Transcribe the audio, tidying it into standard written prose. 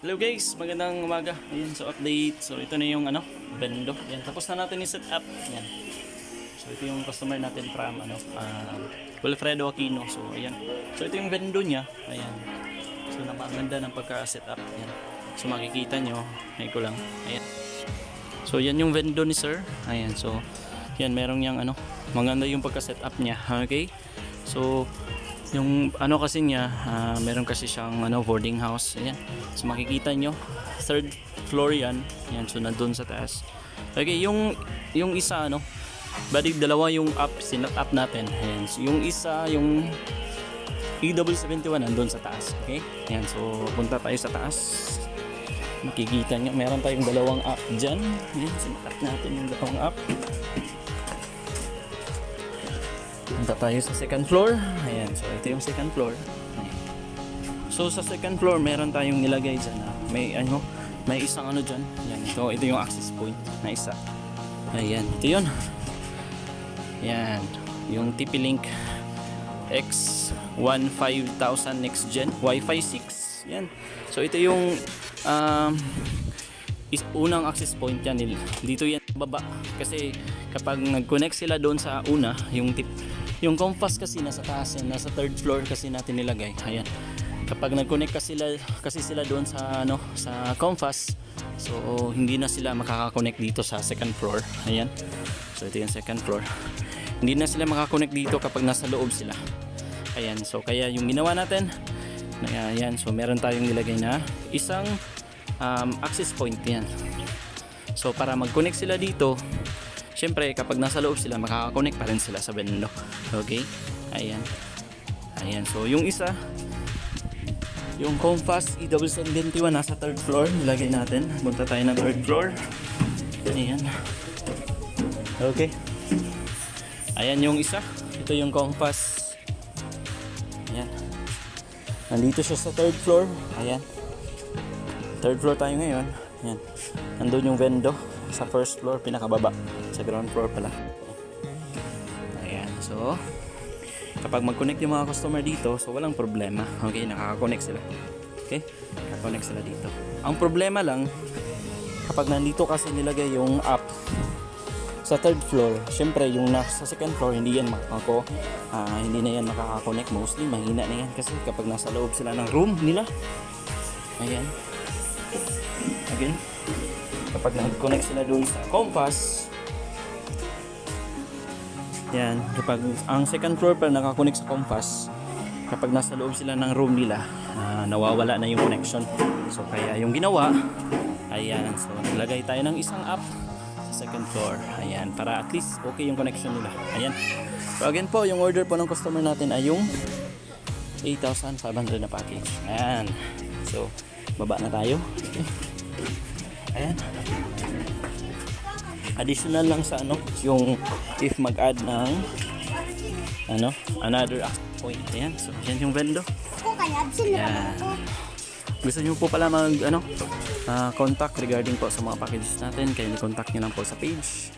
Hello guys, magandang umaga. Ayan, so update. So ito na yung Vendo. Ayan, tapos na natin i-set up. Ayan. So ito yung customer natin from Wilfredo Aquino. So ayan. So ito yung Vendo niya. Ayan. So napakaganda ng pagka-set up. Ayan. So makikita nyo, ay ko lang. Ayan. So yan yung Vendo ni sir. Ayan, so yan merong yang maganda yung pagka-set up niya. Okay? So yung kasi niya, meron kasi siyang boarding house. Ayan. So makikita nyo, third floor yan. Ayan, so nandun sa taas. Okay, yung isa bali dalawa yung up, sinat up natin. Ayan. So yung isa, yung EW71 nandun sa taas. Okay? Ayan, so punta tayo sa taas. Makikita nyo, meron tayong dalawang up dyan. Ayan, sinat up natin yung dalawang up. Punta tayo sa second floor. Ayan, so ito yung second floor. Ayan. So sa second floor, meron tayong nilagay dyan. May isang dyan. Ayan, ito yung access point na isa. Ayan, ito yun. Ayan, yung TP-Link X15000 Next Gen Wi-Fi 6. Ayan. So ito yung unang access point yan. Dito yan baba. Kasi kapag nag-connect sila doon sa una, yung compass kasi nasa taas yan, nasa third floor kasi natin nilagay. Ayan. Kapag nag-connect kasi sila doon sa sa compass, so hindi na sila makaka-connect dito sa second floor. Ayan. So ito yung second floor. Hindi na sila makaka-connect dito kapag nasa loob sila. Ayan. So kaya yung ginawa natin, ayan, so meron tayong nilagay na isang access point yan. So para mag-connect sila dito, syempre kapag nasa loob sila, makaka-connect pa rin sila sa Vendo. Okay? Ayan. Ayan. So yung isa, yung Compass EW71 nasa third floor, nilagay natin. Punta tayo ng third floor. Ayan. Okay. Ayan yung isa. Ito yung Compass. Ayan. Nandito siya sa third floor. Ayan. Third floor tayo ngayon. Ayan. Nandun yung Vendo sa first floor, pinakababa. Sa ground floor pala. Ayan. So kapag mag-connect yung mga customer dito, so walang problema. Okay, nakaka-connect sila. Okay? Nakaka-connect sila dito. Ang problema lang, kapag nandito kasi nilagay yung app sa third floor, syempre yung nasa second floor, hindi na yan makaka-connect. Mostly, mahina na yan. Kasi kapag nasa loob sila ng room nila, ayan. Again, kapag nag-connect sila doon sa compass, yan, kapag ang second floor pa nakakonect sa compass, kapag nasa loob sila ng room nila, nawawala na yung connection. So kaya yung ginawa, ayan, so naglagay tayo ng isang app sa second floor. Ayan, para at least okay yung connection nila. Ayan. So again po, yung order po ng customer natin ay yung 8,500 na package. Ayan. So baba na tayo. Okay. Ayan. Additional lang sa yung if mag-add ng another access point. Ayan. So yan yung Vendo. Ayan. Gusto nyo po pala mag contact regarding po sa mga packages natin, kaya i-contact nyo lang po sa page.